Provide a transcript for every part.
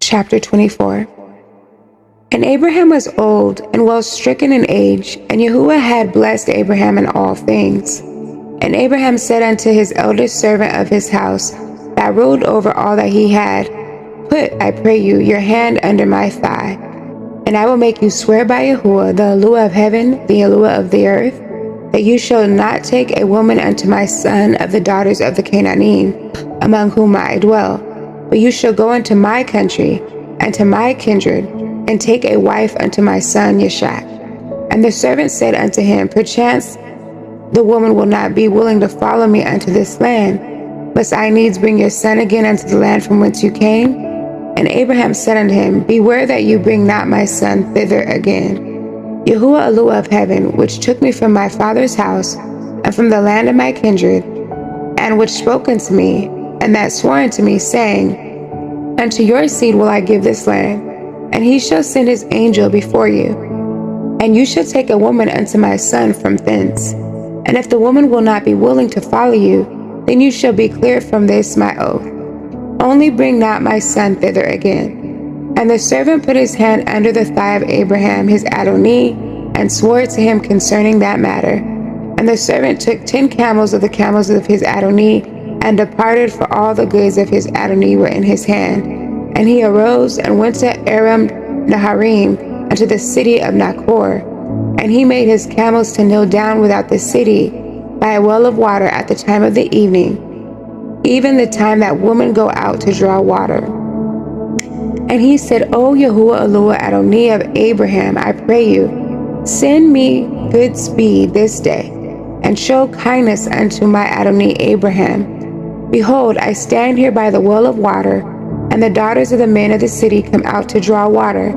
Chapter 24. And Abraham was old and well stricken in age, and Yahuwah had blessed Abraham in all things. And Abraham said unto his eldest servant of his house, that ruled over all that he had, Put, I pray you, your hand under my thigh, and I will make you swear by Yahuwah, the Eluah of heaven, the Eluah of the earth, that you shall not take a woman unto my son of the daughters of the Canaanite, among whom I dwell, but you shall go into my country, and to my kindred, and take a wife unto my son Yishak. And the servant said unto him, Perchance the woman will not be willing to follow me unto this land, lest I needs bring your son again unto the land from whence you came. And Abraham said unto him, Beware that you bring not my son thither again. Yahuwah Eluah of heaven, which took me from my father's house, and from the land of my kindred, and which spoke unto me, and that swore unto me, saying, Unto your seed will I give this land, and he shall send his angel before you, and you shall take a woman unto my son from thence. And if the woman will not be willing to follow you, then you shall be cleared from this my oath. Only bring not my son thither again. And the servant put his hand under the thigh of Abraham his Adonai, and swore to him concerning that matter. And the servant took 10 camels of the camels of his Adonai, and departed, for all the goods of his Adonai were in his hand. And he arose and went to Aram Naharim, unto the city of Nachor. And he made his camels to kneel down without the city, by a well of water at the time of the evening, even the time that women go out to draw water. And he said, O Yahuwah Eluah Adonai of Abraham, I pray you, send me good speed this day, and show kindness unto my Adonai Abraham. Behold, I stand here by the well of water, and the daughters of the men of the city come out to draw water.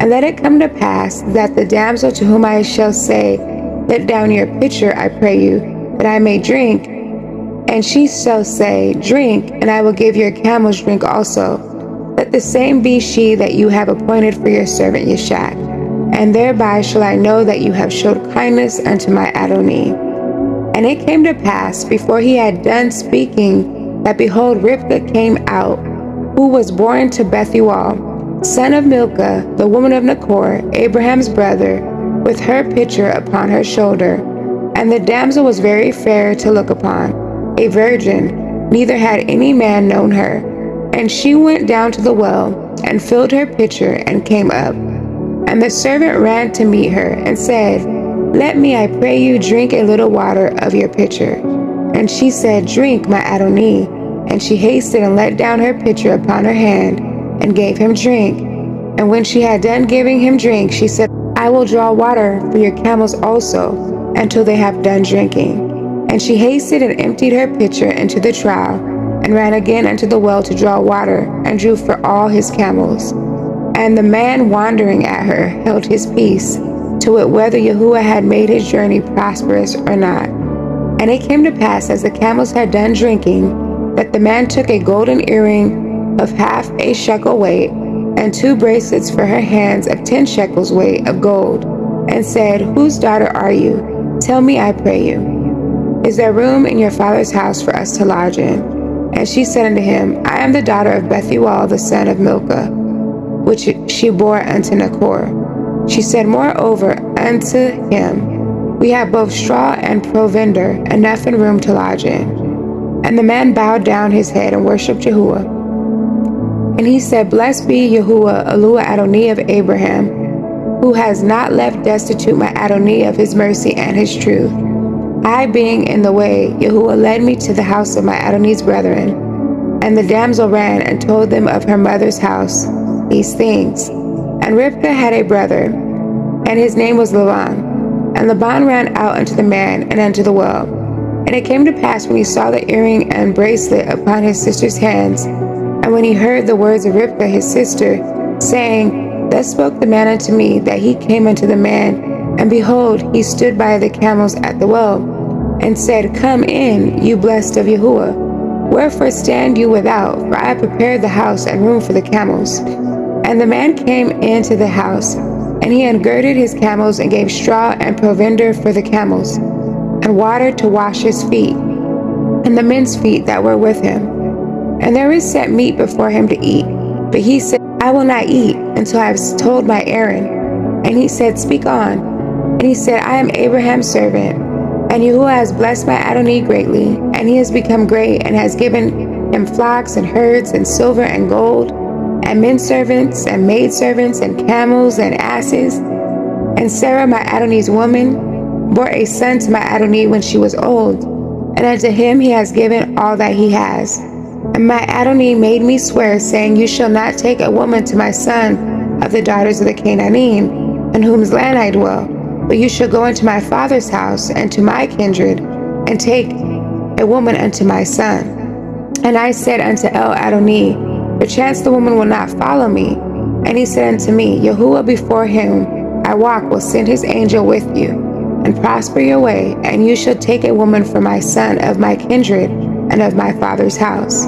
And let it come to pass that the damsel to whom I shall say, Let down your pitcher, I pray you, that I may drink, and she shall say, Drink, and I will give your camels drink also. Let the same be she that you have appointed for your servant Yishak, and thereby shall I know that you have showed kindness unto my Adonai. And it came to pass, before he had done speaking, that behold, Rivkah came out, who was born to Bethuel, son of Milcah, the woman of Nachor, Abraham's brother, with her pitcher upon her shoulder. And the damsel was very fair to look upon, a virgin, neither had any man known her. And she went down to the well, and filled her pitcher, and came up. And the servant ran to meet her, and said, Let me, I pray you, drink a little water of your pitcher. And she said, Drink, my Adonai. And she hasted and let down her pitcher upon her hand, and gave him drink. And when she had done giving him drink, she said, I will draw water for your camels also, until they have done drinking. And she hasted and emptied her pitcher into the trough, and ran again unto the well to draw water, and drew for all his camels. And the man wondering at her held his peace, to wit whether Yahuwah had made his journey prosperous or not. And it came to pass, as the camels had done drinking, that the man took a golden earring of half a shekel weight, and 2 bracelets for her hands of 10 shekels weight of gold, and said, Whose daughter are you? Tell me, I pray you. Is there room in your father's house for us to lodge in? And she said unto him, I am the daughter of Bethuel, the son of Milcah, which she bore unto Nachor. She said moreover unto him, We have both straw and provender, enough in room to lodge in. And the man bowed down his head and worshipped Yahuwah. And he said, Blessed be Yahuwah, Eluah Adonai of Abraham, who has not left destitute my Adonai of his mercy and his truth. I being in the way, Yahuwah led me to the house of my Adonai's brethren. And the damsel ran and told them of her mother's house these things. And Rivkah had a brother, and his name was Laban. And Laban ran out unto the man and unto the well. And it came to pass, when he saw the earring and bracelet upon his sister's hands, and when he heard the words of Rivkah his sister, saying, Thus spoke the man unto me, that he came unto the man, and behold, he stood by the camels at the well, and said, Come in, you blessed of Yahuwah. Wherefore stand you without? For I have prepared the house and room for the camels. And the man came into the house, and he ungirded his camels, and gave straw and provender for the camels, and water to wash his feet, and the men's feet that were with him. And there was set meat before him to eat. But he said, I will not eat until I have told my errand. And he said, speak on. And he said, I am Abraham's servant, and Yahuwah has blessed my Adonai greatly, and he has become great, and has given him flocks and herds and silver and gold, and men servants and maid servants and camels and asses. And Sarah, my Adonai's woman, bore a son to my Adonai when she was old, and unto him he has given all that he has. And my Adonai made me swear, saying, you shall not take a woman to my son of the daughters of the Canaanite, in whose land I dwell, but you shall go into my father's house and to my kindred, and take a woman unto my son. And I said unto El Adonai, perchance the woman will not follow me. And he said unto me, Yahuwah before whom I walk will send his angel with you, and prosper your way, and you shall take a woman for my son of my kindred and of my father's house.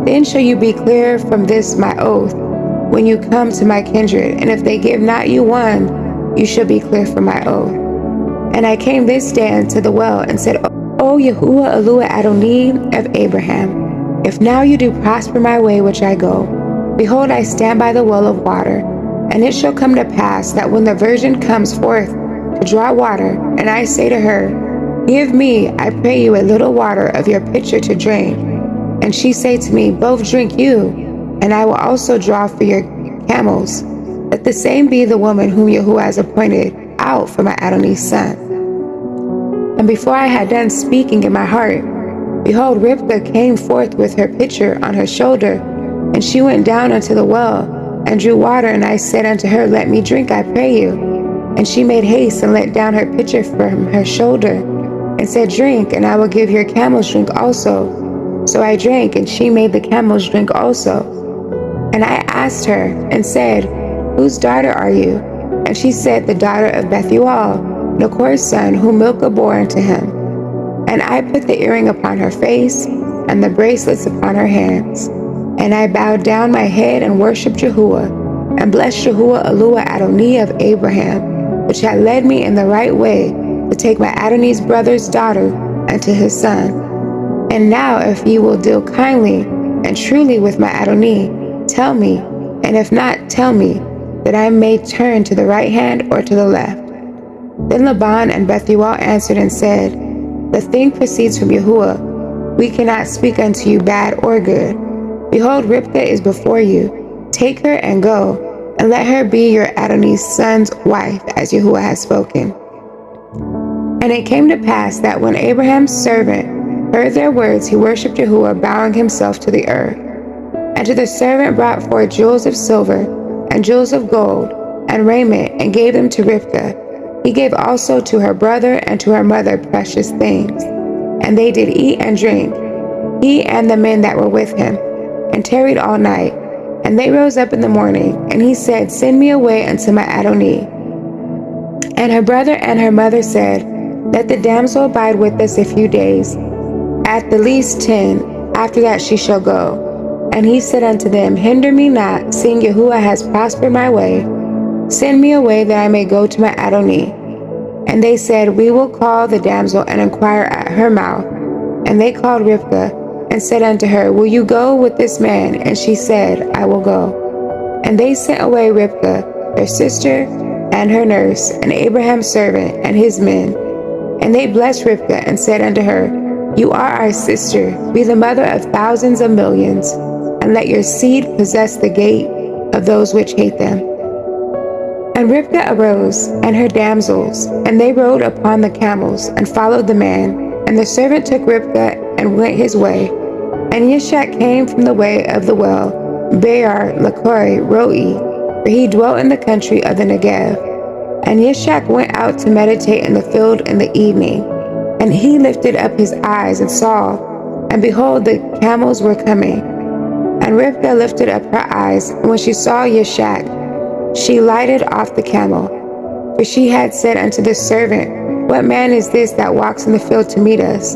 Then shall you be clear from this my oath, when you come to my kindred, and if they give not you one, you shall be clear from my oath. And I came this day unto the well, and said, O Yahuwah Eluah Adonai of Abraham, if now you do prosper my way which I go, behold, I stand by the well of water, and it shall come to pass that when the virgin comes forth to draw water, and I say to her, give me, I pray you, a little water of your pitcher to drink, and she say to me, both drink you, and I will also draw for your camels. Let the same be the woman whom Yahuwah has appointed out for my Adonai's son. And before I had done speaking in my heart, behold, Rivkah came forth with her pitcher on her shoulder, and she went down unto the well, and drew water, and I said unto her, let me drink, I pray you. And she made haste, and let down her pitcher from her shoulder, and said, drink, and I will give your camels drink also. So I drank, and she made the camels drink also. And I asked her, and said, whose daughter are you? And she said, the daughter of Bethuel, Nachor's son, whom Milcah bore unto him. And I put the earring upon her face, and the bracelets upon her hands. And I bowed down my head and worshipped Yahuwah, and blessed Yahuwah Eluah Adonai of Abraham, which had led me in the right way to take my Adonai's brother's daughter unto his son. And now if ye will deal kindly and truly with my Adonai, tell me, and if not, tell me, that I may turn to the right hand or to the left. Then Laban and Bethuel answered and said, the thing proceeds from Yahuwah. We cannot speak unto you bad or good. Behold, Rivkah is before you. Take her and go, and let her be your Adonai's son's wife, as Yahuwah has spoken. And it came to pass that when Abraham's servant heard their words, he worshipped Yahuwah, bowing himself to the earth. And to the servant brought forth jewels of silver, and jewels of gold, and raiment, and gave them to Rivkah. He gave also to her brother and to her mother precious things. And they did eat and drink, he and the men that were with him, and tarried all night. And they rose up in the morning, and he said, send me away unto my Adonai. And her brother and her mother said, let the damsel abide with us a few days, at the least 10, after that she shall go. And he said unto them, hinder me not, seeing Yahuwah has prospered my way. Send me away that I may go to my Adonai. And they said, we will call the damsel and inquire at her mouth. And they called Rivkah, and said unto her, will you go with this man? And she said, I will go. And they sent away Rivkah, their sister, and her nurse, and Abraham's servant, and his men. And they blessed Rivkah, and said unto her, you are our sister, be the mother of thousands of millions, and let your seed possess the gate of those which hate them. And Rivkah arose, and her damsels, and they rode upon the camels, and followed the man. And the servant took Rivkah, and went his way. And Yishak came from the way of the well, Be'er Lakoi Roi, for he dwelt in the country of the Negev. And Yishak went out to meditate in the field in the evening. And he lifted up his eyes and saw, and behold, the camels were coming. And Rivkah lifted up her eyes, and when she saw Yishak, she lighted off the camel. For she had said unto the servant, what man is this that walks in the field to meet us?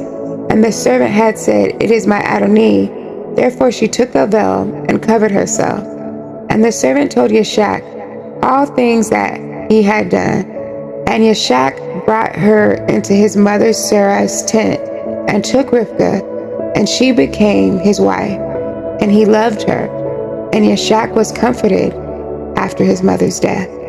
And the servant had said, it is my Adonai. Therefore she took a veil and covered herself. And the servant told Yishak all things that he had done. And Yishak brought her into his mother Sarah's tent, and took Rivkah, and she became his wife. And he loved her. and Yishak was comforted after his mother's death.